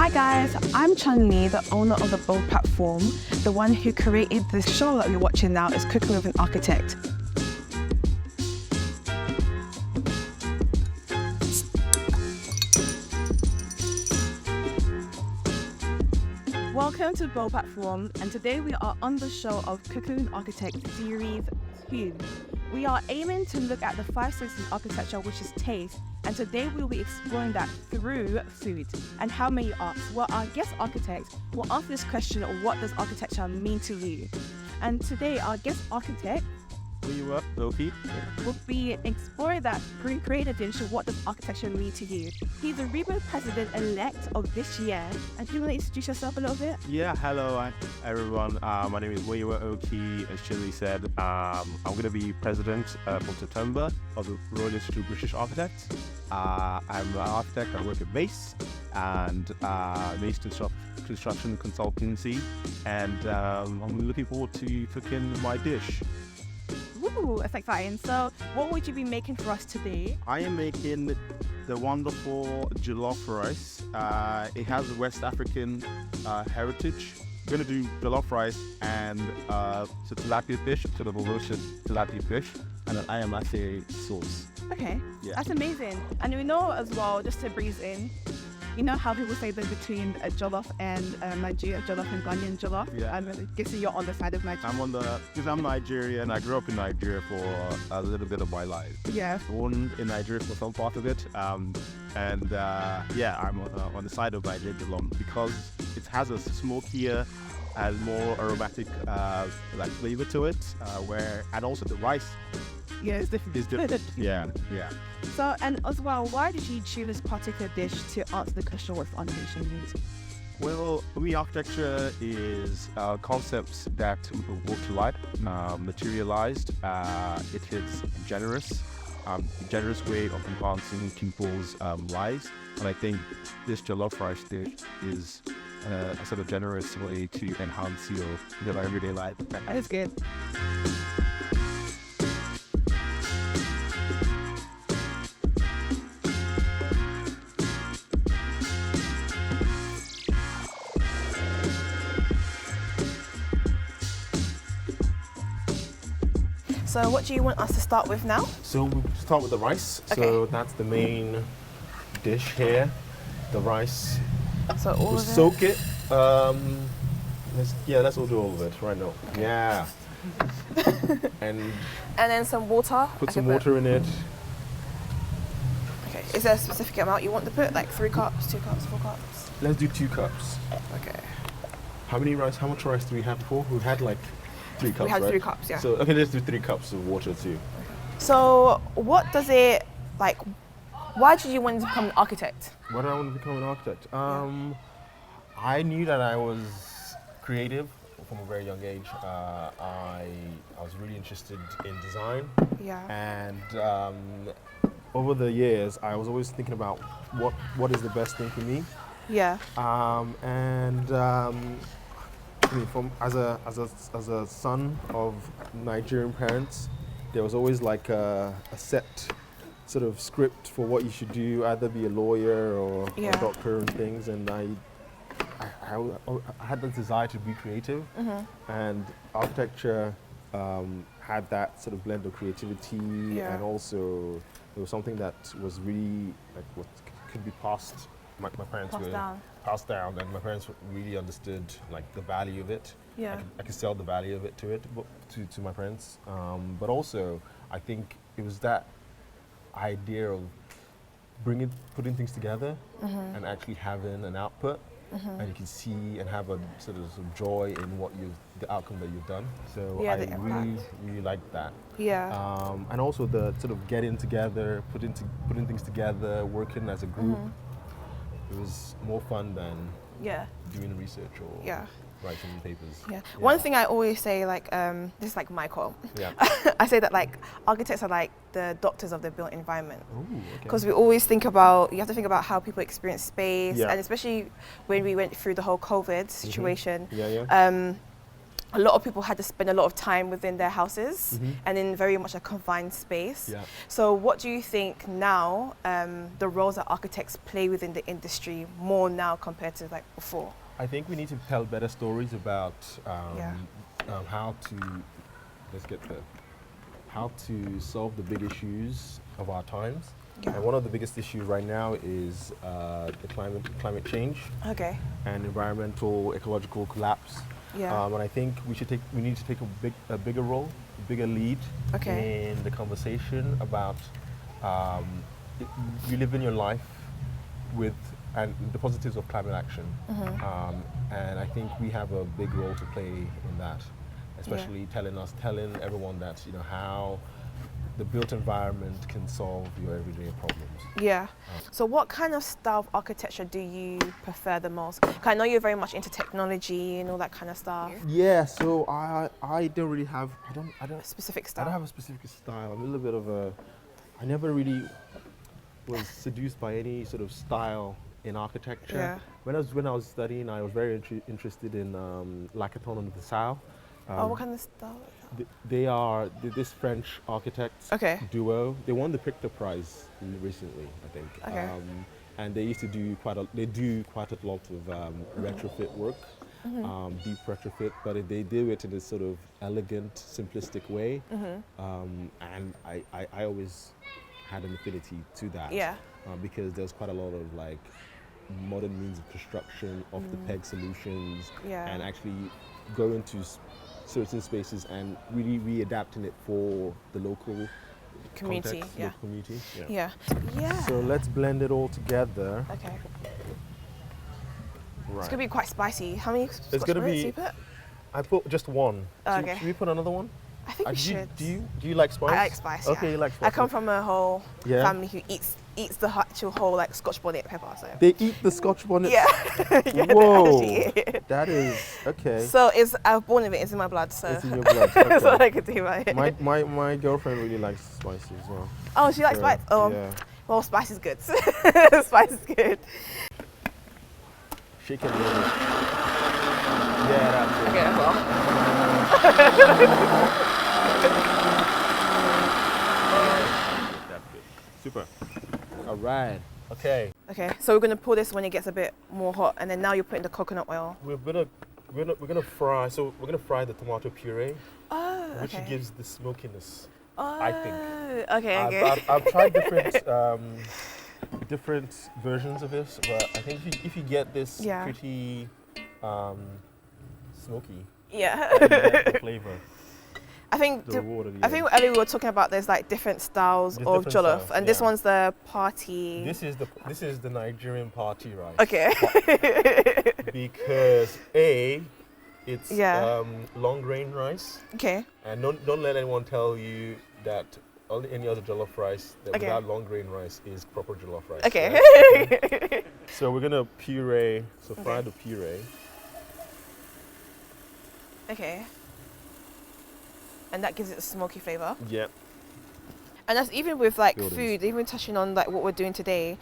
Hi guys, I'm Chun-Li, the owner of the Bold platform. The one who created the show that we're watching now is Cooking with an Architect. Welcome to the Bold platform, and today we are on the show of Cooking with an Architect Series 2. We are aiming to look at the 5 senses in architecture, which is taste, and today we'll be exploring that through food. And how may you ask? Well, our guest architect will answer this question of what does architecture mean to you. And today our guest architect Muyiwa Oki will be exploring that creative dish of what does architecture mean to you. He's the RIBA President-elect of this year. And do you want to introduce yourself a little bit? Yeah, hello everyone. My name is Muyiwa Oki. As Chilli said, I'm going to be president from September of the Royal Institute of British Architects. I'm an architect. I work at Base and Base Construction Consultancy, and I'm looking forward to cooking my dish. Ooh, that's exciting. So what would you be making for us today? I am making the wonderful jollof rice. It has West African heritage. We're going to do jollof rice and so tilapia fish, sort of a roasted tilapia fish, and an ayamase sauce. Okay, Yeah. That's amazing. And we know as well, just to breeze in, you know how people say that between jollof and Nigeria, jollof and Ghanaian jollof? Yeah. And guessing you're on the side of Nigeria. Because I'm Nigerian. I grew up in Nigeria for a little bit of my life. Yeah. Born in Nigeria for some part of it. I'm on the side of Nigeria because it has a smokier and more aromatic flavor to it. And also the rice Yeah, it's different. is different. Yeah. So, and as well, why did you choose this particular dish to answer the question what architecture means? Well, for me, architecture is concepts that were brought to light, materialized. It is generous way of enhancing people's lives. And I think this jollof rice dish is a sort of generous way to enhance your everyday life. That is good. So what do you want us to start with now? So we'll start with the rice. Okay. So that's the main dish here. The rice. So all We'll of it? soak it. Let's all do all of it right now. Yeah. And And then some water. put some water in it. Okay. Is there a specific amount you want to put? Like 3 cups, 2 cups, 4 cups? Let's do 2 cups. Okay. How much rice do we have before? We had like 3 cups, We had right? 3 cups, yeah. So, okay, let's do 3 cups of water too. So what does it, like, why did you want to become an architect? Why do I want to become an architect? I knew that I was creative from a very young age. I was really interested in design. Yeah. And over the years, I was always thinking about what is the best thing for me. Yeah. As a son of Nigerian parents, there was always like a set sort of script for what you should do, either be a lawyer or a doctor and things. And I had the desire to be creative, and architecture had that sort of blend of creativity, and also it was something that was really like what could be passed. My parents passed down, and my parents really understood like the value of it. Yeah. I could sell the value of it to my parents, but also I think it was that idea of putting things together and actually having an output, and you can see and have a sort of joy in the outcome that you've done. So I really liked that. Yeah. And also the sort of getting together, putting things together, working as a group. It was more fun than doing research or writing papers. Yeah. One thing I always say, like, this is like my quote. Yeah. I say that like architects are like the doctors of the built environment. Okay. Because we always think about, you have to think about how people experience space, Yeah. and especially when we went through the whole COVID situation. a lot of people had to spend a lot of time within their houses and in very much a confined space. Yeah. So what do you think now the roles that architects play within the industry more now compared to like before? I think we need to tell better stories about how to solve the big issues of our times. Yeah. And one of the biggest issues right now is the climate change and environmental ecological collapse. Yeah. And I think we need to take a bigger role, a bigger lead in the conversation about you live in your life with and the positives of climate action. And I think we have a big role to play in that, especially telling everyone that how the built environment can solve your everyday problems. Yeah. So what kind of style of architecture do you prefer the most? 'Cause I know you're very much into technology and all that kind of stuff. Yeah, so I don't really have A specific style. I don't have a specific style. I'm a little bit of I never really was seduced by any sort of style in architecture. Yeah. When I was studying, I was very interested in Lacaton and Vassal. What kind of style? They are this French architects duo. They won the Pictor Prize recently, I think. Okay. And they used to do quite a lot of retrofit work, deep retrofit, but they do it in this sort of elegant, simplistic way. And I always had an affinity to that. Yeah. Because there's quite a lot of like modern means of construction, off the peg solutions, and actually go into certain spaces and really readapting it for the local Community. context, Yeah. local community. Yeah. Yeah. So let's blend it all together. Okay. Right. It's gonna be quite spicy. How many Scotch gonna bonnets be- do you put? I put just one. Okay. Should we put another one? I think we should. Do you like spice? I like spice. Okay, yeah. you like spice. I come from a whole Yeah. family who eats the actual whole like Scotch bonnet pepper. So. They eat the Scotch bonnet. Yeah. Yeah, they Whoa. actually eat it. That is okay. So I was born with it. It's in my blood. So It's in your blood. that's all Okay. I could do about it. my girlfriend really likes spicy as well. Oh, she likes So, spice. Oh, yeah. well, spice is good. Spice is good. She can really. Yeah, that's it. Okay, that's all. That's good. Super. All right. Okay. Okay, so we're gonna pour this when it gets a bit more hot, and then now you're putting the coconut oil. We're gonna fry. So we're gonna fry the tomato puree, Oh, which okay. gives the smokiness. Oh, I think. Okay. I've tried different versions of this, but I think if you get this Yeah. pretty smoky, Yeah. you get the flavor. I think The reward of the I think earlier we were talking about there's like different styles There's of different jollof, styles, and this yeah. one's the party. This is the Nigerian party rice. Okay. Because it's Yeah. long grain rice, Okay. and don't let anyone tell you that any other jollof rice that Okay. without long grain rice is proper jollof rice. Okay. right? So we're gonna puree. So fry Okay. the puree. Okay. And that gives it a smoky flavor. Yeah. And that's even with like Buildings. food, even touching on like what we're doing today,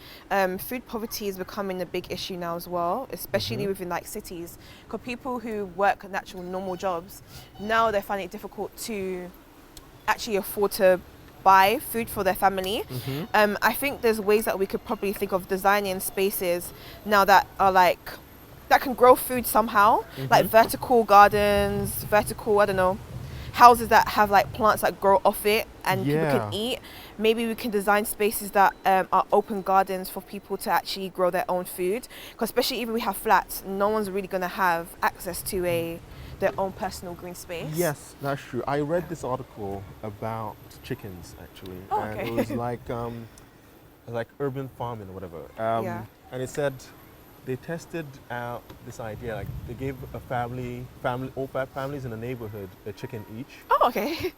food poverty is becoming a big issue now as well, especially within like cities. Because people who work natural normal jobs, now they're finding it difficult to actually afford to buy food for their family. I think there's ways that we could probably think of designing spaces now that are like, that can grow food somehow, like vertical gardens, I don't know, houses that have like plants that grow off it and people Yeah. can eat. Maybe we can design spaces that are open gardens for people to actually grow their own food. Because especially even we have flats, no one's really going to have access to their own personal green space. Yes, that's true. I read this article about chickens actually, Oh, and okay. it was like urban farming or whatever. Yeah. And it said they tested out this idea. Like they gave all 5 families in the neighborhood a chicken each, Oh, okay.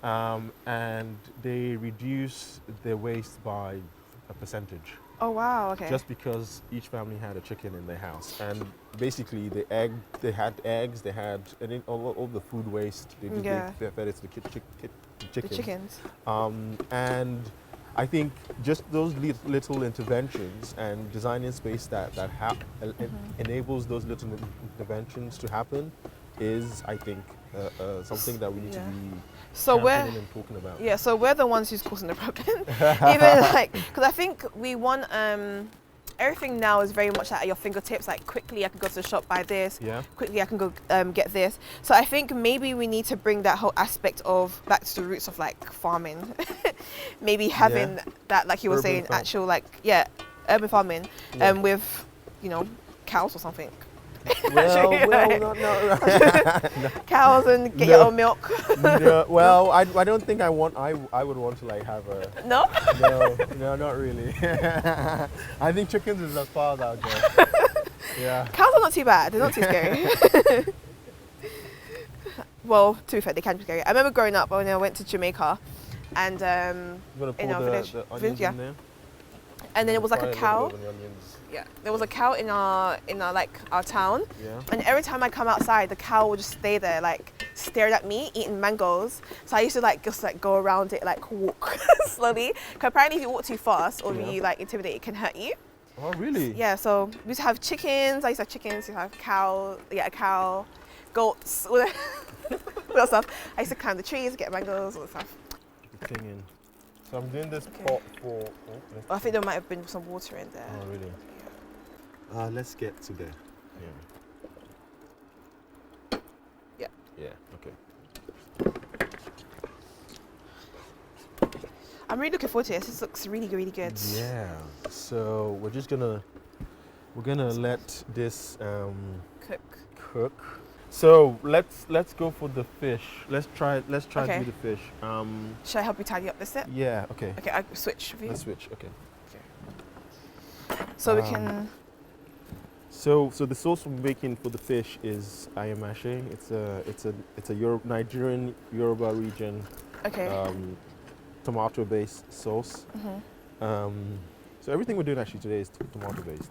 and they reduced their waste by a percentage. Oh, wow. Okay. Just because each family had a chicken in their house, and basically they had eggs, they had all the food waste. They fed it to the chickens. the chickens. And I think just those little interventions and designing space that enables those little interventions to happen is, I think, something that we need to be so championing and talking about. Yeah, so we're the ones who's causing the problem. Even like, because I think we want everything now is very much at your fingertips. Like quickly, I can go to the shop, buy this. Yeah. Quickly, I can go get this. So I think maybe we need to bring that whole aspect of back to the roots of like farming. Maybe having that, like you were saying, actual like urban farming, with cows or something. Well, no. Cows and get your own milk. No, well, I don't think I would want to like have a. No? No, not really. I think chickens is as far as I'll go. Yeah. Cows are not too bad. They're not too scary. Well, to be fair, they can be scary. I remember growing up when I went to Jamaica, and in our village, in there? And then it was like a cow. Yeah, there was a cow in our like our town. Yeah. And every time I come outside, the cow would just stay there, like staring at me, eating mangoes. So I used to like just like go around it, like walk slowly. Because apparently, if you walk too fast or you like intimidate, it can hurt you. Oh, really? Yeah. So we used to have chickens. I used to have chickens. We used to have a cow, goats, all that stuff. I used to climb the trees, get mangoes, all that stuff. Singing. So I'm doing this pot for. I think there might have been some water in there. Oh, really? Let's get to there. Yeah. Yeah. Okay. I'm really looking forward to this. This looks really, really good. Yeah. So we're gonna let this cook. So let's go for the fish. Let's try to do the fish. Should I help you tidy up this bit? Yeah. Okay. Okay, I switch with you. Let's switch. Okay. So we can. So the sauce we're making for the fish is ayamashi. It's a Nigerian Yoruba region. Okay. Tomato-based sauce. So everything we're doing actually today is tomato-based.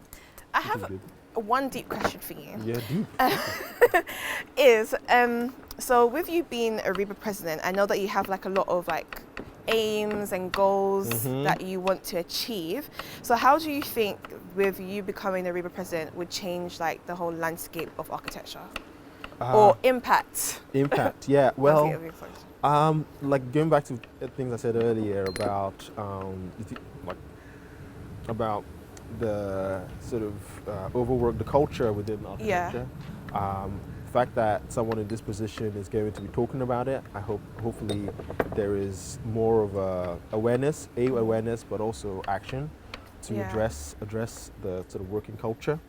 I have one deep question for you. Yeah, deep. Is so with you being a RIBA president, I know that you have like a lot of like aims and goals that you want to achieve. So how do you think with you becoming the RIBA president would change like the whole landscape of architecture or impact? Impact, yeah. Well, like going back to things I said earlier about about the sort of overwork the culture within architecture. The fact that someone in this position is going to be talking about it, hopefully there is more of a awareness, but also action to address the sort of working culture.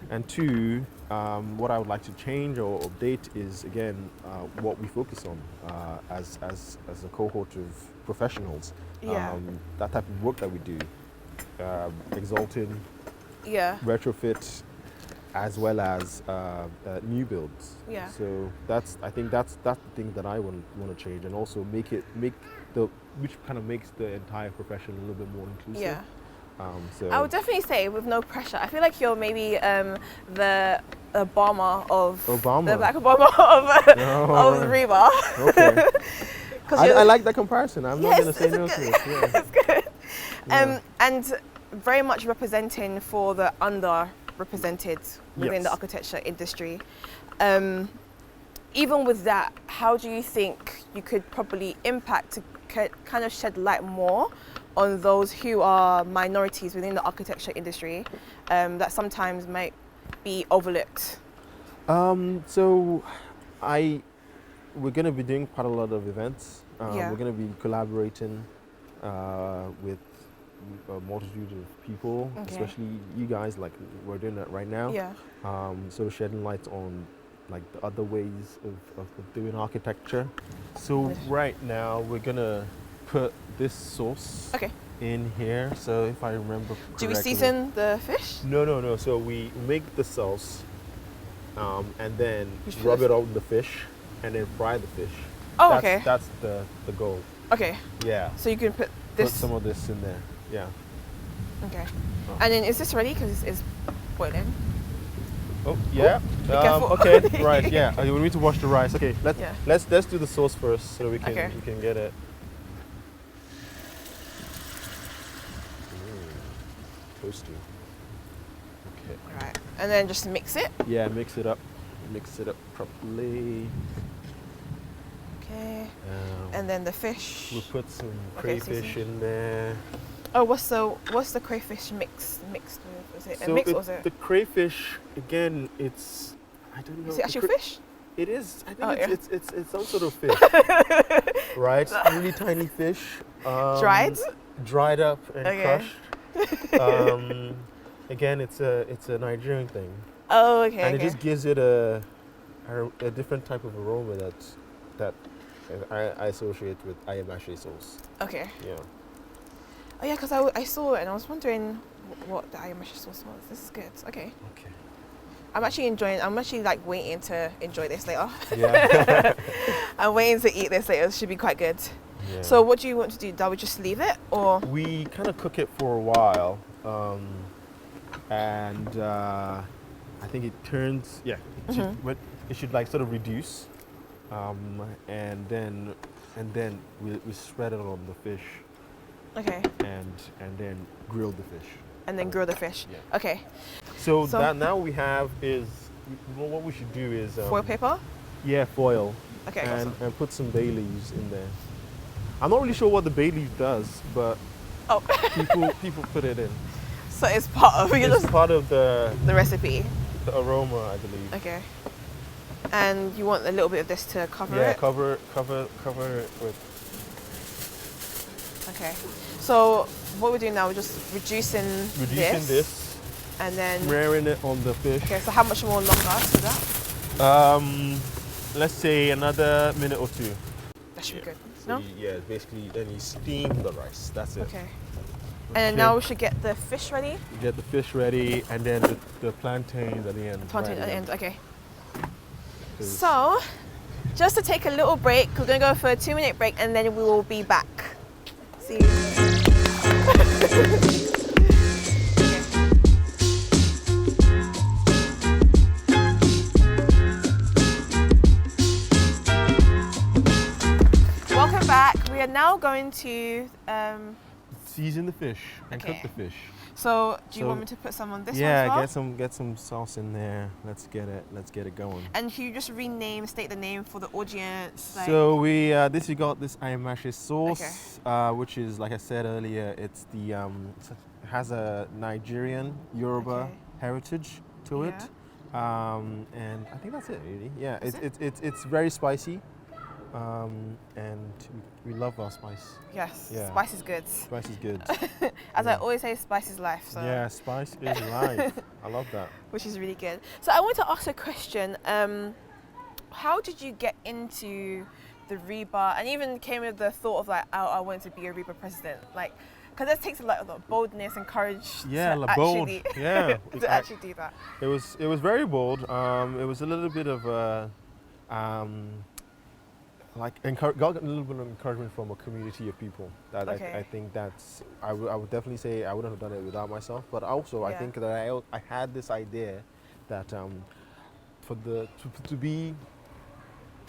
And two, what I would like to change or update is again what we focus on as a cohort of professionals. That type of work that we do, exalting, retrofit, as well as new builds. So I think that's the thing that I want to change, and also which kind of makes the entire profession a little bit more inclusive. So I would definitely say with no pressure. I feel like you're maybe the Obama of the Black Obama of RIBA. Okay. I like that comparison. I'm not going to say no to it. Yeah. It's good. And very much representing for the underrepresented within the architecture industry. Even with that, how do you think you could probably impact to kind of shed light more on those who are minorities within the architecture industry that sometimes might be overlooked? So we're going to be doing quite a lot of events. We're going to be collaborating with a multitude of people, especially you guys, like we're doing that right now. Sort of shedding light on like the other ways of doing architecture. So right now we're gonna put this sauce in here. So if I remember correctly. Do we season the fish? No. So we make the sauce and then rub it on the fish and then fry the fish. Oh, That's the goal. Okay. Yeah. So you can put this. Put some of this in there. Yeah. Okay. And then is this ready? Because it's boiling. Oh yeah. Okay. Right. Yeah. We need to wash the rice. Okay. Let's do the sauce first so we can get it. Toasty. Okay. Right. And then just mix it. Yeah. Mix it up. mix it up properly. Okay. And then the fish. We'll put some Okay, crayfish in there. Oh, what's the crayfish mixed with? Is it a mix or is it? The crayfish again? It's I don't know. Is it actual fish? It is. I think Oh, it's some sort of fish, right? Really tiny fish. Dried up and crushed. Again, it's a Nigerian thing. Oh, okay. And it just gives it a different type of aroma that I associate with ayamashi sauce. Okay. Yeah. Oh yeah, because I saw it and I was wondering what the ayamashi sauce was. This is good. Okay. Okay. I'm actually like waiting to enjoy this later. Yeah. I'm waiting to eat this later. It should be quite good. Yeah. So what do you want to do? Do we just leave it or? We kind of cook it for a while, and I think it turns. Yeah. It should like sort of reduce, and then we spread it on the fish. Okay. And then grill the fish. And then grill the fish. Yeah. Okay. So that now we have is what we should do is foil paper. Yeah, foil. Okay. And put some bay leaves in there. I'm not really sure what the bay leaf does, but people put it in. So it's part of the recipe. The aroma, I believe. Okay. And you want a little bit of this to cover it? Yeah, cover it with. Okay. So what we're doing now, we're just reducing this. And then smearing it on the fish. Okay, so how much more longer is that? Let's say another minute or two. That should be good. So No? basically then you steam the rice. That's it. Okay. And now we should get the fish ready? You get the fish ready and then the plantains at the end. Plantain at the end, okay. So, just to take a little break, we're going to go for a 2-minute break and then we will be back. See you. Welcome back. We are now going to season the fish and cook the fish. So, do you want me to put some on this one as as well? Yeah, get some sauce in there. Let's get it going. And can you just state the name for the audience? Like so we got this ayamashi sauce, which is, like I said earlier, it's the it has a Nigerian Yoruba heritage to it, and I think that's it really. Yeah, it's very spicy. And we love our spice. Yes, yeah. Spice is good. Spice is good. As I always say, spice is life. So. Yeah, spice is life. I love that. Which is really good. So I want to ask a question. How did you get into the RIBA, and even came with the thought of like, I want to be a RIBA president? Like, because it takes a lot of boldness and courage to actually do that. It was very bold. It was a little bit of a got a little bit of encouragement from a community of people. That I think that's I would definitely say I wouldn't have done it without myself. But also I think that I had this idea that to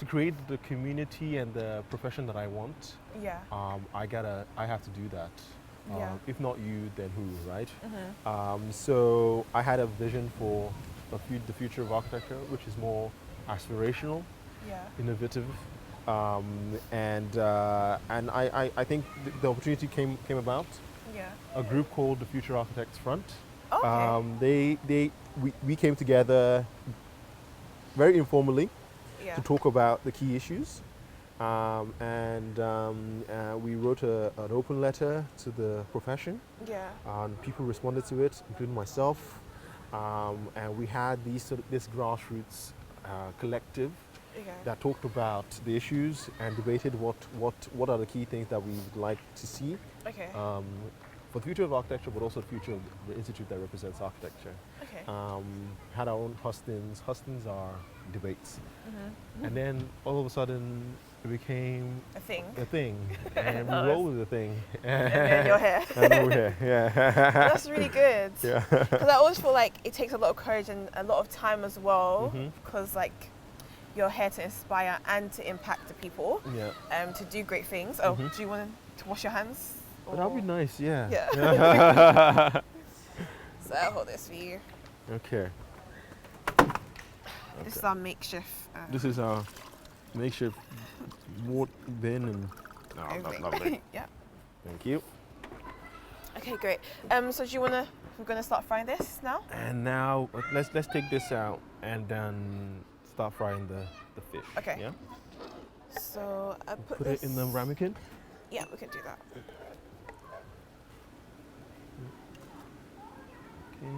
create the community and the profession that I want. Yeah. I have to do that. If not you, then who, right? Mm-hmm. So I had a vision for the future of architecture, which is more aspirational, innovative. And I think the opportunity came about. Yeah. A group called the Future Architects Front. Okay. We came together very informally to talk about the key issues, and we wrote an open letter to the profession. Yeah. And people responded to it, including myself, and we had this grassroots collective. That talked about the issues and debated what are the key things that we would like to see for the future of architecture, but also the future of the institute that represents architecture. Okay. Had our own hustings. Hustings are debates. Mm-hmm. And then all of a sudden it became a thing. And we rolled with the thing. And then you're here. And then we're here, yeah. That's really good. Yeah. Because I always feel like it takes a lot of courage and a lot of time as well, because you're here to inspire and to impact the people, to do great things. Oh, do you want to wash your hands? That would be nice, yeah. So I'll hold this for you. Okay. This is our makeshift. This is our makeshift water bin and lovely. Yeah. Thank you. Okay, great. So do you wanna? We're gonna start frying this now. And now let's take this out and then start frying the fish. Okay. Yeah. So I put it in the ramekin. Yeah, we can do that. Okay.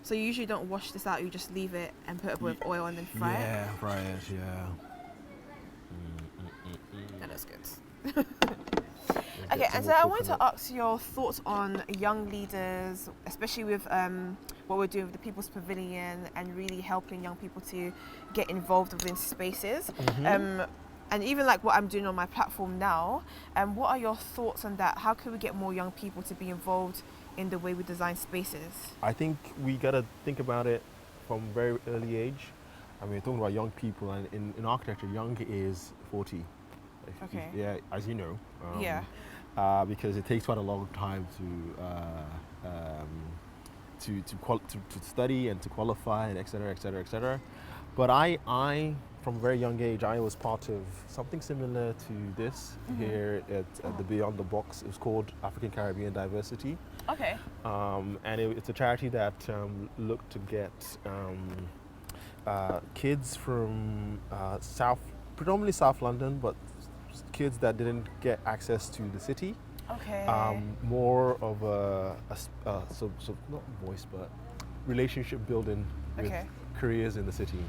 So you usually don't wash this out. You just leave it and put it with oil and then fry it. Yeah, fry it. Yeah. That is good. Okay, and so I wanted to ask your thoughts on young leaders, especially with what we're doing with the People's Pavilion and really helping young people to get involved within spaces. And even like what I'm doing on my platform now. What are your thoughts on that? How can we get more young people to be involved in the way we design spaces? I think we gotta think about it from very early age. I mean, talking about young people, and in architecture, young is 40. Okay. Yeah, as you know. Yeah. Because it takes quite a long time to study and to qualify and et cetera, et cetera, et cetera. But I from a very young age, I was part of something similar to this here at the Beyond the Box. It was called African Caribbean Diversity. Okay. And it's a charity that looked to get kids from predominantly South London, but kids that didn't get access to the city. Okay. More of so not voice, but relationship building with careers in the city.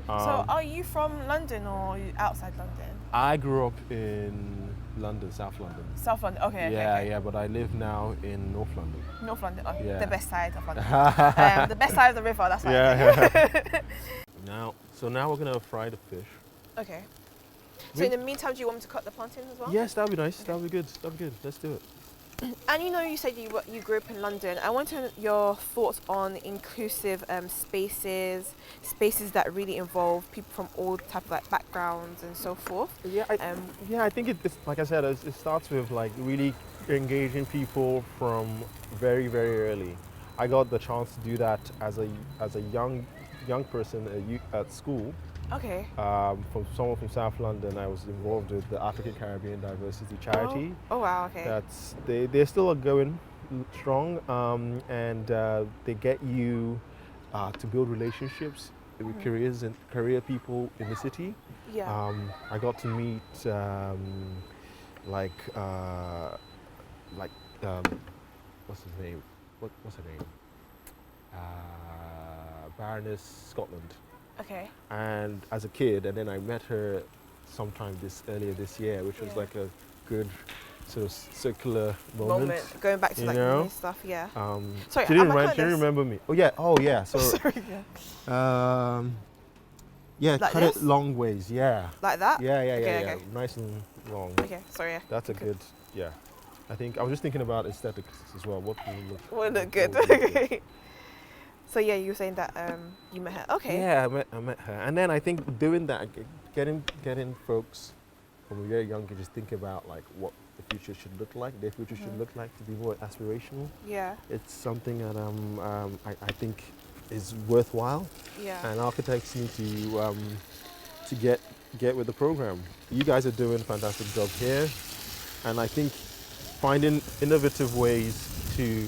So are you from London or are you outside London? I grew up in London, South London. South London, okay. Yeah, but I live now in North London. North London, oh, Yeah. the best side of London. The best side of the river, that's why. Yeah. Now we're gonna fry the fish. Okay. So in the meantime, do you want me to cut the plantains as well? Yes, that'd be nice. That'd be good. That'd be good. Let's do it. And you said you grew up in London. I want to know your thoughts on inclusive spaces that really involve people from all type of like backgrounds and so forth. Yeah, I think it's like I said, it starts with like really engaging people from very, very early. I got the chance to do that as a young person at school. Okay. From someone from South London, I was involved with the African Caribbean Diversity Charity. Oh wow, okay. They're still going strong, and they get you to build relationships with career people in the city. Yeah. I got to meet what's his name? What's her name? Baroness Scotland. Okay. And as a kid, and then I met her sometime earlier this year, which was like a good sort of circular moment. Going back to like new stuff, yeah. Sorry, she didn't remember me. Oh yeah. So sorry, yeah, like cut this? it long ways. Yeah. Like that? Yeah. Okay. Nice and long. Okay, sorry. Yeah. That's a good. Yeah. I think I was just thinking about aesthetics as well. What would look good. good. So yeah, you were saying that you met her. Okay. Yeah, I met her, and then I think doing that, getting folks from a very young age just think about like what the future should look like, their future should look like, to be more aspirational. Yeah. It's something that I think is worthwhile. Yeah. And architects need to get with the program. You guys are doing a fantastic job here, and I think finding innovative ways to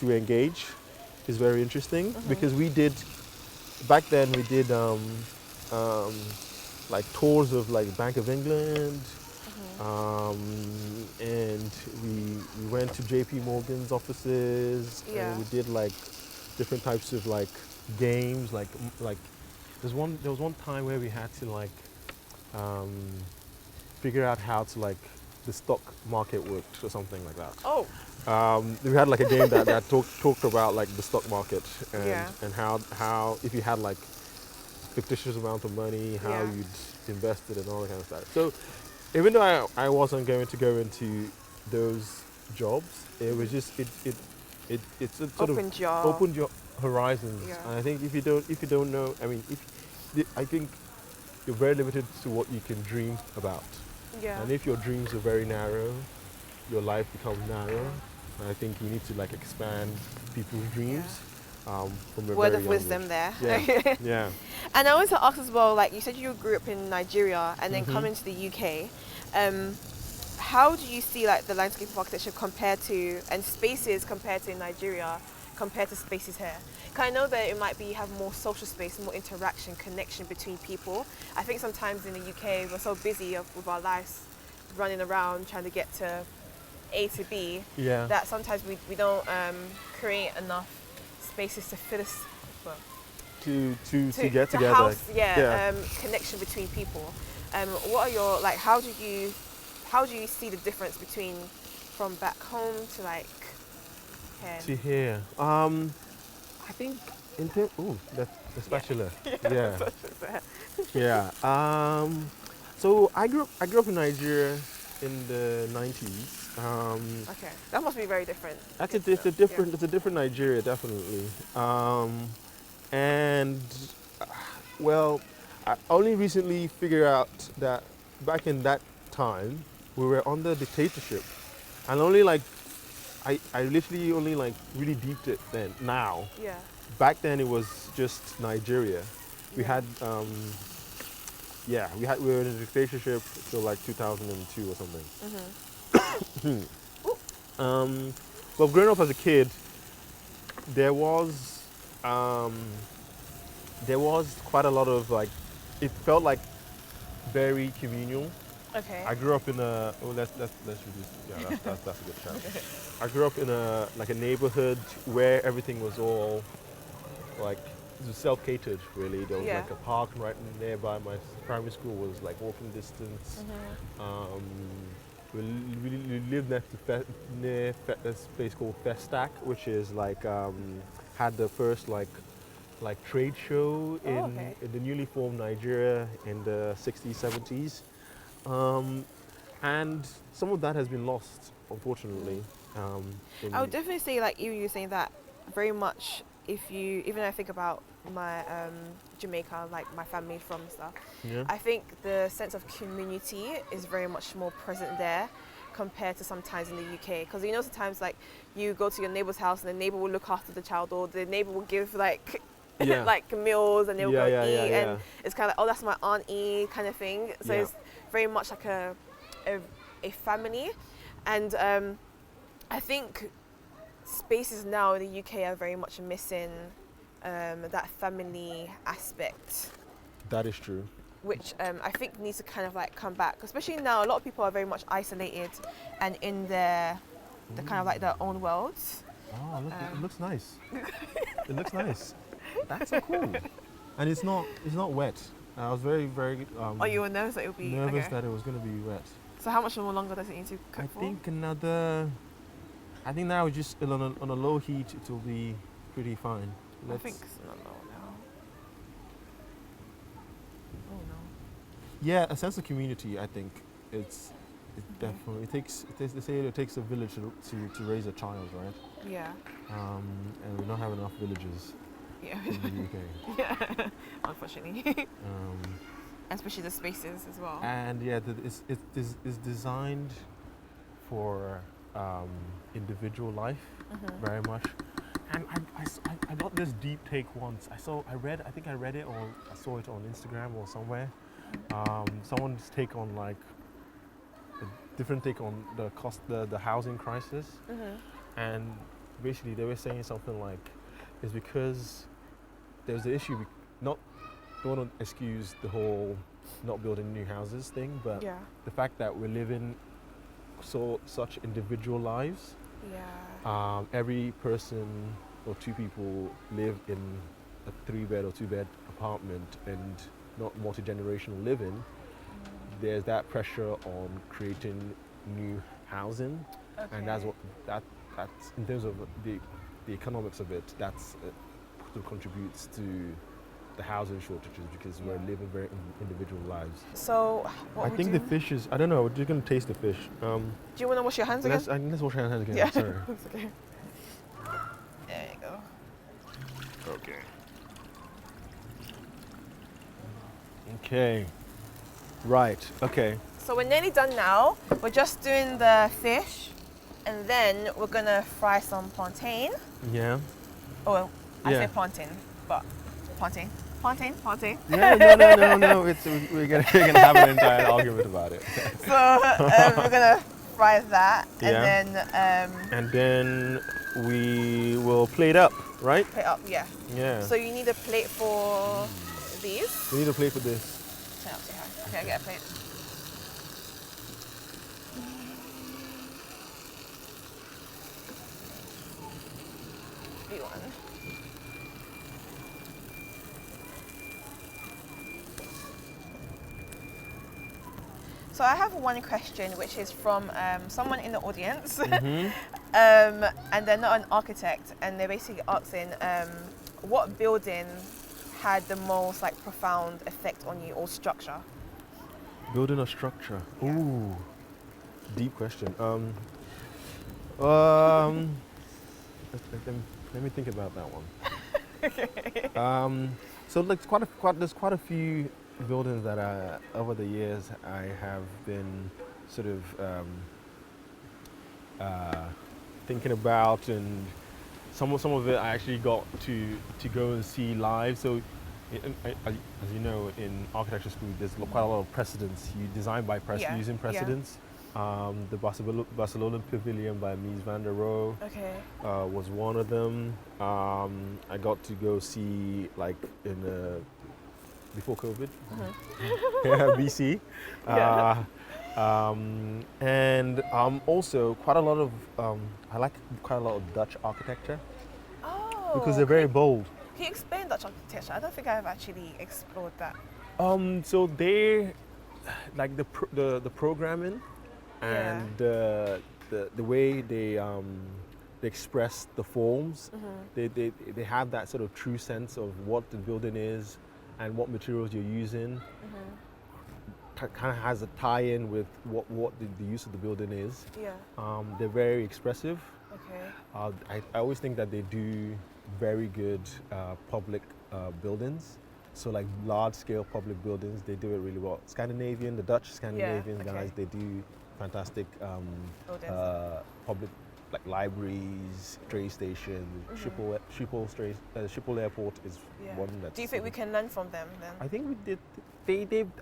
engage is very interesting, because we did like tours of like Bank of England, and we went to JP Morgan's offices, and we did like different types of like games, like there was one time where we had to like figure out how to like the stock market worked or something like that. Oh. We had like a game that talked about like the stock market and how if you had like fictitious amount of money, how you'd invested and all that kind of stuff. So even though I wasn't going to go into those jobs, it was just it's a sort opened your horizons. Yeah. And I think if you don't know, I mean, I think you're very limited to what you can dream about. Yeah. And if your dreams are very narrow, your life becomes narrow. And I think you need to like expand people's dreams. from a Word very of young wisdom age. there. Yeah, yeah. And I want to ask as well, like you said you grew up in Nigeria and then coming to the UK. How do you see like the landscape of architecture compared to, and spaces compared to Nigeria, compared to spaces here? Because I know that it might be have more social space, more interaction, connection between people. I think sometimes in the UK we're so busy with our lives, running around trying to get to A to B, Yeah. that sometimes we don't create enough spaces to fit us. Well, to get to together. house, connection between people. What are your like? How do you see the difference between from back home to like here? To here. I think in terms. Oh, that's the spatula. Yeah. Yeah. So I grew up in Nigeria in the 90s. Okay, that must be very different. It's a different Nigeria, definitely. And well, I only recently figured out that back in that time we were under dictatorship, and only like I literally only like really deeped it then. Now, Yeah. back then it was just Nigeria. We Yeah. had we were in a dictatorship till like 2002 or something. Well, growing up as a kid, there was quite a lot of like, it felt like very communal. Okay. I grew up in a, let's reduce, yeah, that's a good shout. I grew up in a neighborhood where everything was all like, it was self-catered really. There was Yeah. like a park right nearby. My primary school was like walking distance. We lived next to near this place called Festac, which is like had the first like trade show in the newly formed Nigeria in the 60s, 70s, and some of that has been lost, unfortunately. I would definitely say, like you were saying that very much. Even I think about my Jamaica, like my family from stuff. Yeah. I think the sense of community is very much more present there compared to sometimes in the UK. Because you know sometimes like you go to your neighbor's house and the neighbor will look after the child, or the neighbor will give like like meals and they'll go eat, and it's kind of like, oh, that's my auntie kind of thing. So it's very much like a family, and I think spaces now in the UK are very much missing that family aspect. That is true. Which I think needs to kind of like come back, especially now. A lot of people are very much isolated and in the kind of like their own worlds. Oh, look, it looks nice. It looks nice. That's so cool. And it's not wet. I was very Oh, you were nervous that it would be nervous that it was going to be wet. So how much more longer does it need to cook for? I think now just on a low heat it will be pretty fine. I think it's not low now. Oh no. Yeah, a sense of community. I think it definitely they say it takes a village to raise a child, right? Yeah. And we don't have enough villages Yeah. in the UK. Yeah. Unfortunately. Especially the spaces as well. And yeah, it's designed for individual life very much. And I got this deep take once. I think I read it or I saw it on Instagram or somewhere. Someone's take on like a different take on the housing crisis. And basically they were saying something like, it's because there's the issue, don't want to excuse the whole not building new houses thing, but the fact that we're living such individual lives. Yeah. Every person or two people live in a 3-bed or 2-bed apartment and not multi-generational living. There's that pressure on creating new housing, and that's in terms of the economics of it. That's what contributes to the housing shortages, because we're living very individual lives. So I think the fish is, I don't know, we're just going to taste the fish. Do you want to wash your hands again? Let's wash our hands again. Yeah. Sorry. It's okay. There you go. Okay. Okay. Right. Okay. So we're nearly done now. We're just doing the fish, and then we're gonna fry some plantain. Yeah. Oh, well, I say plantain, but plantain. Yeah, no. We're gonna have an entire argument about it. So we're gonna fry that, and then we will plate up, right? Plate up, yeah. Yeah. So you need a plate for these. We need a plate for this. Turn up too high. Okay, I get a plate. One. So I have one question, which is from someone in the audience, and they're not an architect, and they're basically asking what building had the most like profound effect on you, or structure? Building a structure. Yeah. Ooh, deep question. Let me think about that one. So like there's quite a few buildings that over the years I have been sort of thinking about, and some of it I actually got to go and see live. So as you know, in architecture school there's quite a lot of precedents. You design by using precedents. The Barcelona Pavilion by Mies van der Rohe was one of them. I got to go see like in before COVID, BC. And also quite a lot of I like quite a lot of Dutch architecture because they're very bold. Can you explain Dutch architecture? I don't think I've actually explored that. So they like the programming and the way they express the forms. They have that sort of true sense of what the building is and what materials you're using. Kind of has a tie-in with what the use of the building is. They're very expressive. I always think that they do very good public buildings. So like large-scale public buildings, they do it really well. The Dutch Scandinavian guys, they do fantastic public, like libraries, train stations. Schiphol Airport is one that. Do you think we can learn from them then? I think we did.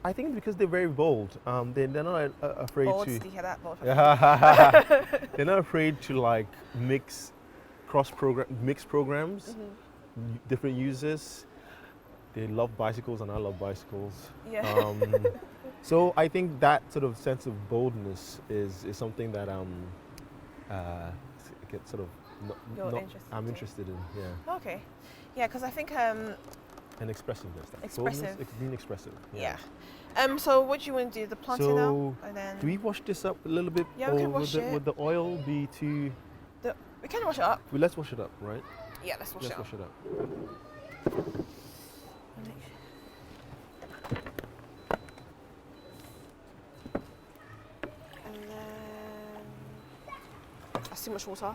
I think because they're very bold. They're not afraid bold, to. Did you hear that? Bold. They're not afraid to like mix programs, different users. They love bicycles and I love bicycles. So I think that sort of sense of boldness is something that get sort of I'm interested in. Yeah. Okay. Yeah, because I think and expressiveness. Expressive. Being expressive. Yeah. So what do you want to do? The plantain now, and then. Do we wash this up a little bit? Yeah, we can wash it. Would the oil be too? We can wash it up. Well, let's wash it up, right? Yeah, let's wash it up. And then that's too much water.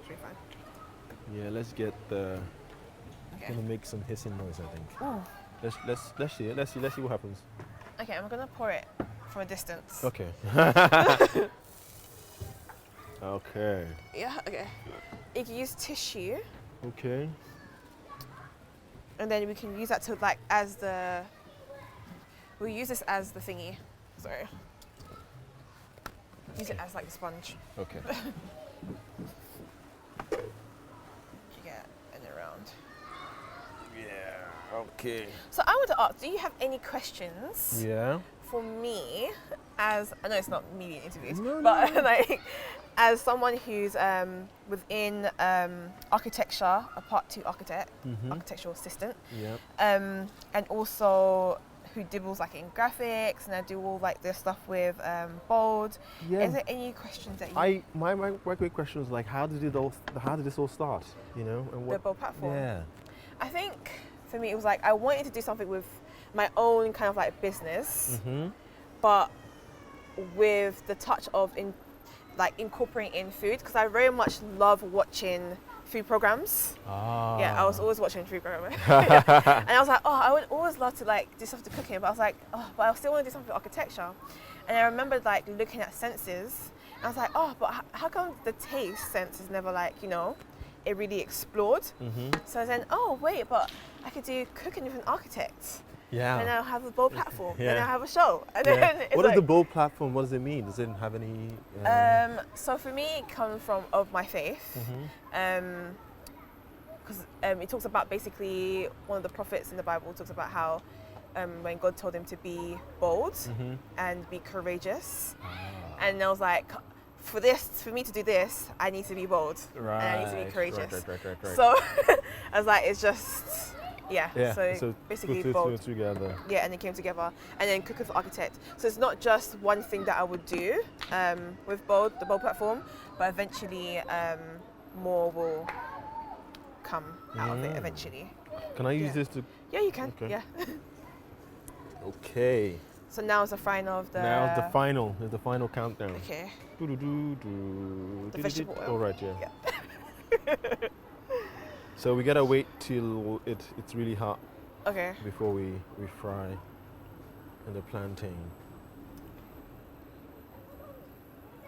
Should be fine. Yeah, let's get the. Gonna make some hissing noise, I think. Ooh. Let's see it. Let's see what happens. Okay, I'm gonna pour it from a distance. Okay. Okay. Yeah. Okay. You can use tissue. Okay. And then we can use that to like as the. We'll use this as the thingy. Sorry. Use it as like the sponge. Okay. Yeah, and around. Yeah. Okay. So I want to ask, do you have any questions? Yeah. For me, as I know it's not media interviews, but like as someone who's within architecture, a Part 2 architect, architectural assistant, and also who dabbles like in graphics, and I do all like this stuff with bold. Yeah. Is there any questions that you? My quick question was like, how did this all start? You know, and The bold platform. Yeah. I think for me it was like I wanted to do something with my own kind of like business, but with the touch of incorporating in food, because I very much love watching food programs. Yeah, I was always watching food programs. And I was like, I would always love to like do something to cooking, but I was like, but I still want to do something with architecture. And I remember like looking at senses, and I was like, but how come the taste sense is never like, it really explored. So then, oh wait, but I could do cooking with an architect. Yeah. And I'll have a bold platform. Yeah. And I'll have a show. And Yeah. then it's What is like, the bold platform? What does it mean? Does it have any? so for me, it comes from of my faith. Because it talks about basically one of the prophets in the Bible talks about how when God told him to be bold and be courageous, and I was like, for me to do this, I need to be bold and I need to be courageous. Right. So I was like, it's just so basically bold. Together. Yeah, and it came together, and then cooking for architect. So it's not just one thing that I would do with the bold platform, but eventually more will come out of it eventually. Can I use this to? Yeah, you can. Okay. Yeah. Okay. So now it's the final of the. Now the final. It's the final countdown. Okay. The vegetable oil. All right. Yeah. So we gotta wait till it's really hot Okay. before we fry in the plantain.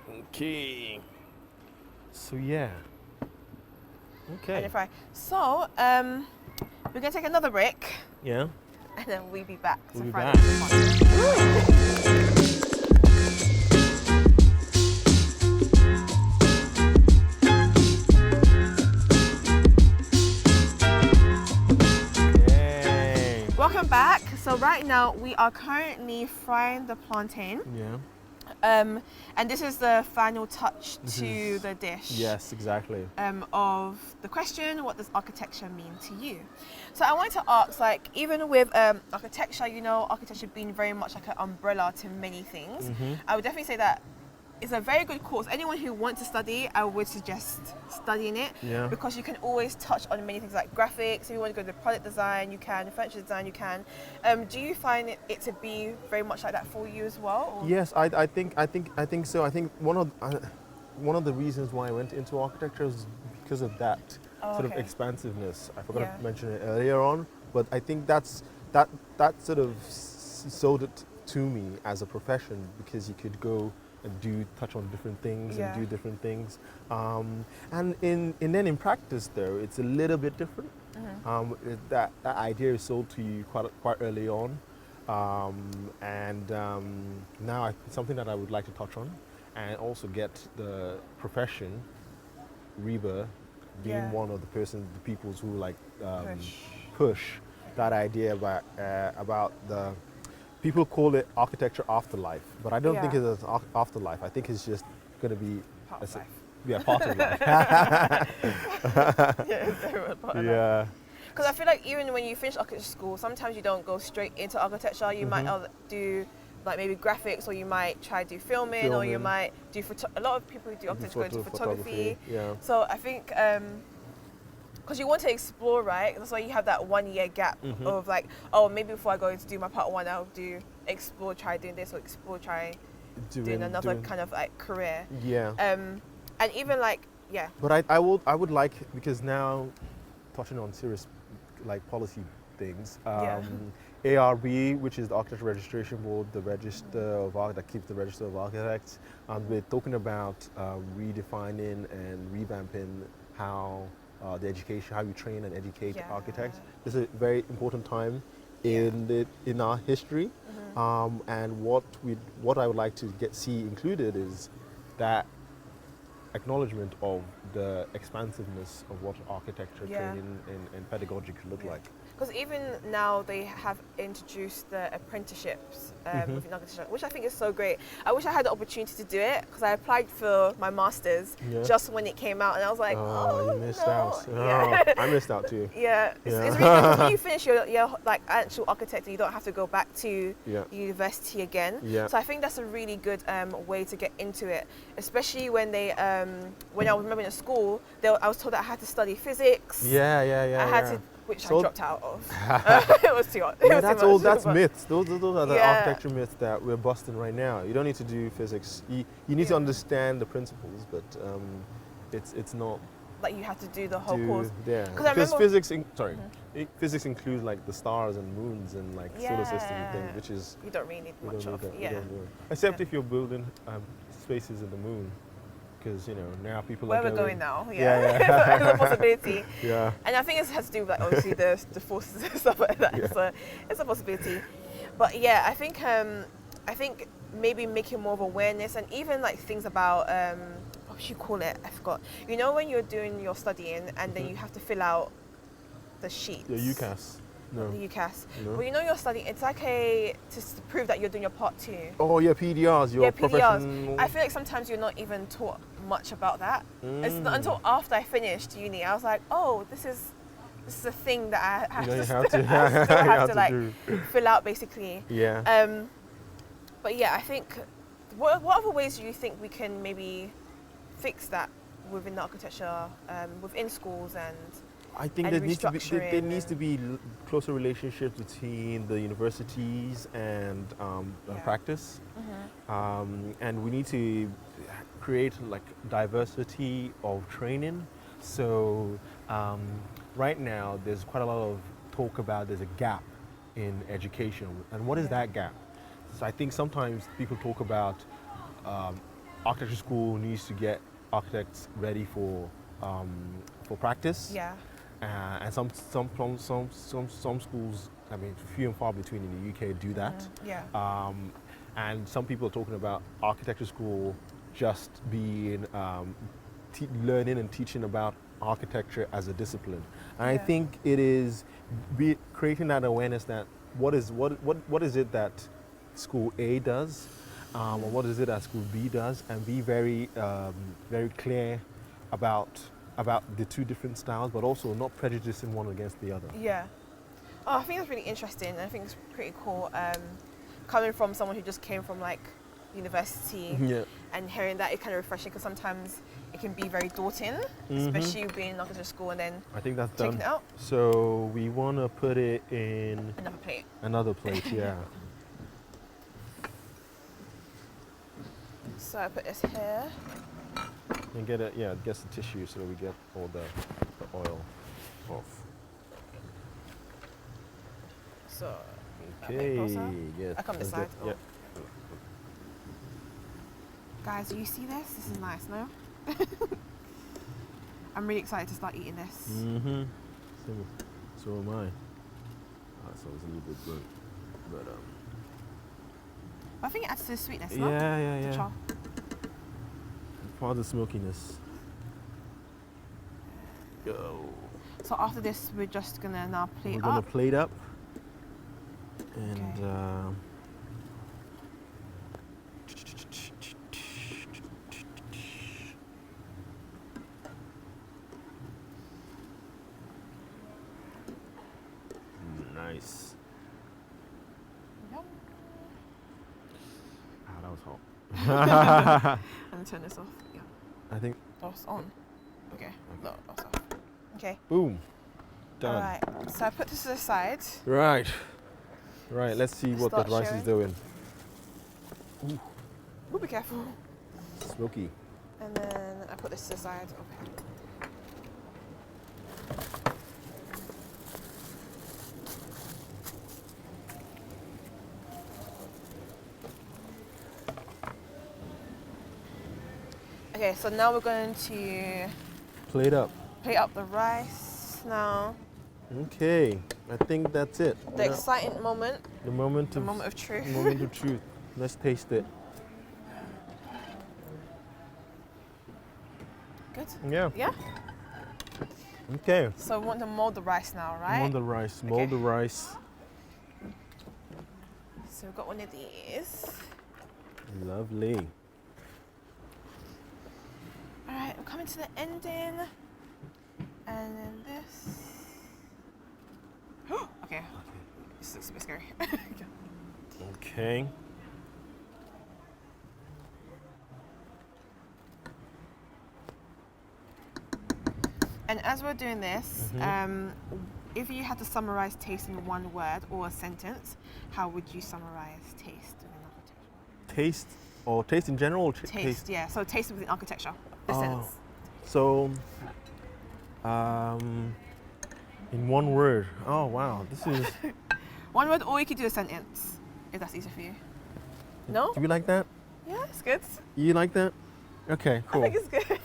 Okay. So yeah. Okay. And fry. So we're gonna take another break, Yeah. and then we'll be back. We'll be fry back. the Yay. Welcome back. So right now we are currently frying the plantain. Yeah. And this is the final touch to the dish. Yes, exactly. Of the question, what does architecture mean to you? So I wanted to ask, like, even with architecture, architecture being very much like an umbrella to many things, I would definitely say that it's a very good course. Anyone who wants to study, I would suggest studying it, because you can always touch on many things like graphics. If you want to go to product design, you can. Furniture design, you can. Do you find it to be very much like that for you as well? Or? Yes, I think so. I think one of the reasons why I went into architecture is because of that sort of expansiveness. I forgot to mention it earlier on, but I think that sort of sold it to me as a profession, because you could go and touch on different things and do different things, and in practice though it's a little bit different. That idea is sold to you quite early on, and now it's something that I would like to touch on, and also get the profession, RIBA, being one of the peoples who like push that idea about the. People call it architecture afterlife, but I don't think it's an afterlife. I think it's just going to be part of life. Yeah, part of life. Yeah. Because I feel like even when you finish architecture school, sometimes you don't go straight into architecture. You might do like maybe graphics, or you might try to do filming. Or you might do a lot of people who do architecture go into photography. Yeah. So I think. Because you want to explore, right? That's why you have that 1 year gap of like, oh, maybe before I go to do my part one, I'll try doing this, or try doing another kind of like career. Yeah. And even like, But I would like, because now, touching on serious like policy things, ARB, which is the Architecture Registration Board, the register of that keeps the register of architects, we're talking about redefining and revamping how the education, how you train and educate architects. This is a very important time in our history, and what I would like to see included is that acknowledgement of the expansiveness of what architecture training and pedagogy could look like. Because even now they have introduced the apprenticeships within architecture, which I think is so great. I wish I had the opportunity to do it, because I applied for my master's just when it came out, and I was like, you missed out. I missed out too. Yeah, it's really good. When you finish your like actual architecture, you don't have to go back to university again. So I think that's a really good way to get into it, especially when they when I was remembering at school, I was told that I had to study physics. I had to. Which I dropped out of. It was too hot. That's myths. Those are the architecture myths that we're busting right now. You don't need to do physics. You need to understand the principles, but it's not like you have to do the whole course. Yeah, because physics. Physics includes like the stars and moons and like solar system thing, which is you don't really need much of. Except if you're building spaces in the moon. because now people Where are we're going now, Yeah. it's a possibility. Yeah. And I think it has to do with like obviously the forces and stuff like that. Yeah. So it's a possibility. But yeah, I think maybe making more of awareness and even like things about what should you call it? I forgot. When you're doing your studying and then you have to fill out the sheets. The UCAS. No. The UCAS. No. Well, you're studying. It's like to prove that you're doing your part 2. Oh yeah, PDRs. Your professional. I feel like sometimes you're not even taught much about that. It's not until after I finished uni, I was like, oh, this is a thing that I have to fill out basically. Yeah. But yeah, I think what other ways do you think we can maybe fix that within the architecture, within schools and I think there needs to be closer relationships between the universities and practice, and we need to create like diversity of training. So right now there's quite a lot of talk about there's a gap in education, and what is that gap? So I think sometimes people talk about architecture school needs to get architects ready for practice. Yeah. And some schools, I mean, few and far between in the UK do that. Yeah. And some people are talking about architecture school just being learning and teaching about architecture as a discipline. And I think it is creating that awareness that what is it that school A does, or what is it that school B does, and be very very clear about the two different styles, but also not prejudicing one against the other. Yeah. Oh, I think that's really interesting. And I think it's pretty cool coming from someone who just came from like university and hearing that. It's kind of refreshing because sometimes it can be very daunting, especially being in architecture school and then I think that's taking done. it out. So we want to put it in Another plate. yeah. So I put this here. And get some tissue so that we get all the oil off. So Okay, I come this side. Yeah. Guys, do you see this? This is nice, no? I'm really excited to start eating this. Mm-hmm. So am I. So it's a little bit burnt, but I think it adds to the sweetness, no? Yeah. The char. Part of the smokiness. Go. So after this, we're just gonna now plate up. We're gonna plate up, and nice. Yum. That was hot. Let me turn this off. Yeah. I think. Oh, it's on. Okay. No, that's off. Okay. Boom. Done. All right. So I put this to the side. Right. Let's see what that rice is doing. Ooh. Ooh, be careful. Smoky. And then I put this to the side. Okay. Okay, so now we're going to Plate up. plate up the rice now. Okay, I think that's it. The exciting moment. The moment of truth. The moment of truth. Let's taste it. Good? Yeah. Yeah? Okay. So we want to mold the rice now, right? Mold the rice. Mold the rice. So we've got one of these. Lovely. Alright, we're coming to the ending. And then this. Okay. This looks a bit scary. Okay. And as we're doing this, if you had to summarize taste in one word or a sentence, how would you summarize taste within architecture? Taste, or taste in general? Or Taste, yeah. So taste within architecture. The sentence. So, in one word. Oh wow, this is. One word, or you could do a sentence, if that's easier for you. No? Do you like that? Yeah, it's good. You like that? Okay, I cool. think it's good.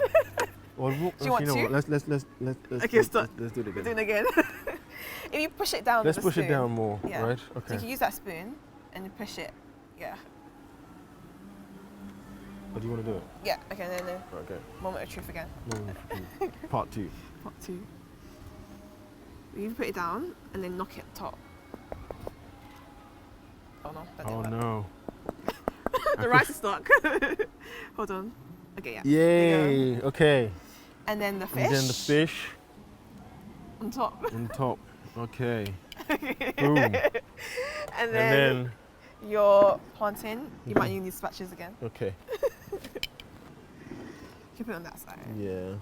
Well, Do you want know to? what? Let's Okay, stop. let's do it We're again. doing it again. If you push it down Let's with a push it spoon, down more, yeah. right? So Okay. you can use that spoon and you push it. Yeah. Or do you want to do it? Yeah. Okay. Then Okay. moment of truth again. Part 2. Part 2. You put it down and then knock it top. Oh no, that didn't Oh work. no. The rice is stuck. Hold on. Okay, yeah. Yay! Okay. And then the fish. And then the fish on top. on top. Okay. Boom. And And then your plantain. You might need these spatches again. okay. You put it on that side. Yeah.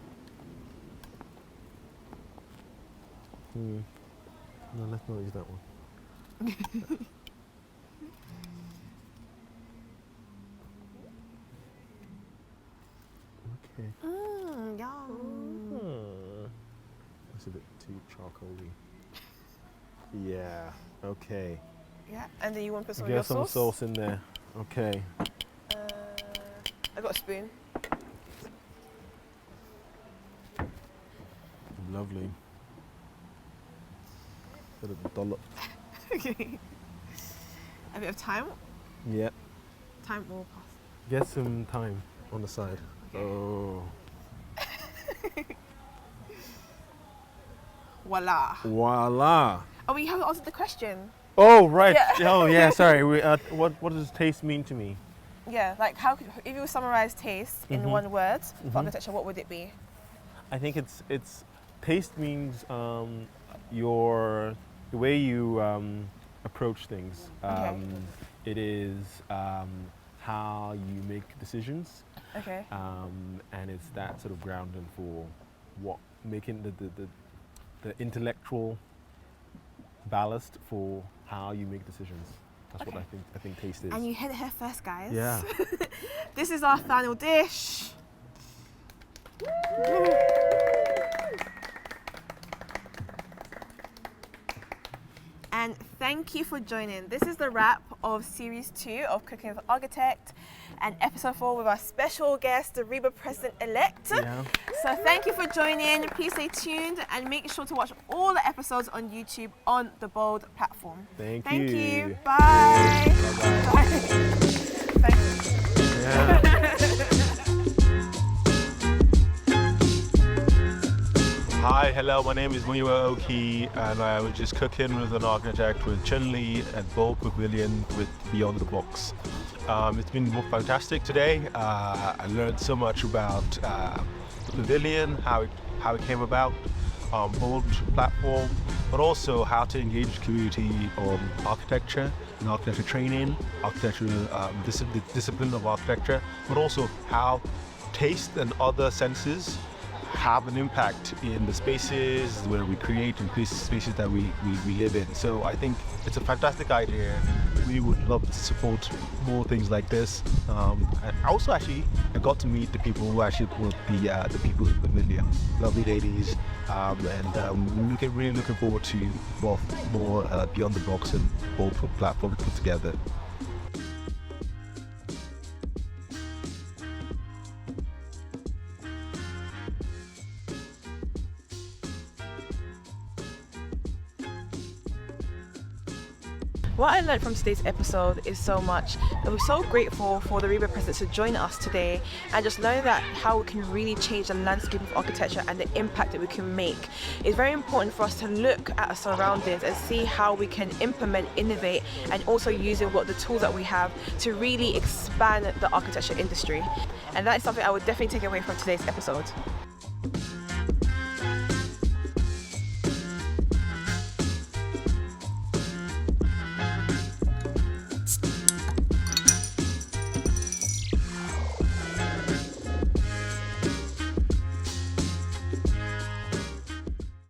No, let's not use that one. Okay. Yum. That's a bit too charcoaly. Yeah. Okay. Yeah. And then you want to put some of Get your some sauce in there. Okay. I got a spoon. Lovely. Bit of dollop. Okay. A bit of thyme. Yep. Thyme or pass. Get some thyme on the side. Okay. Oh. Voila. Voila. Oh, we haven't answered the question. Oh right. Yeah. Oh yeah. Sorry. What does taste mean to me? Yeah, like if you summarize taste in one word for architecture, what would it be? I think it's taste means the way you approach things. Okay. It is how you make decisions, Okay. and it's that sort of grounding for what making the intellectual ballast for how you make decisions. That's what I think taste is. And you hit it here first, guys. Yeah. This is our final dish. And thank you for joining. This is the wrap of Series 2 of Cooking with Architect and Episode 4 with our special guest, the RIBA President-elect. Yeah. So thank you for joining. Please stay tuned and make sure to watch all the episodes on YouTube on the Bold platform. Thank you. you. Bye. Bye-bye. Thank you. Yeah. Hi, hello, my name is Muyiwa Oki and I was just cooking with an architect with Chilli at Peoples Pavilion with Beyond the Box. It's been fantastic today. I learned so much about the pavilion, how it came about, Bold platform, but also how to engage the community on architecture and architecture training, architecture, the discipline of architecture, but also how taste and other senses have an impact in the spaces where we create and spaces that we live in. So I think it's a fantastic idea. We would love to support more things like this. And also actually I got to meet the people who actually work the people in the pavilion. Lovely ladies, and really looking forward to more Beyond the Box and Bold platform put together. What I learned from today's episode is so much. I'm so grateful for the RIBA President to join us today and just learn that how we can really change the landscape of architecture and the impact that we can make. It's very important for us to look at our surroundings and see how we can implement, innovate, and also using the tools that we have to really expand the architecture industry. And that is something I would definitely take away from today's episode.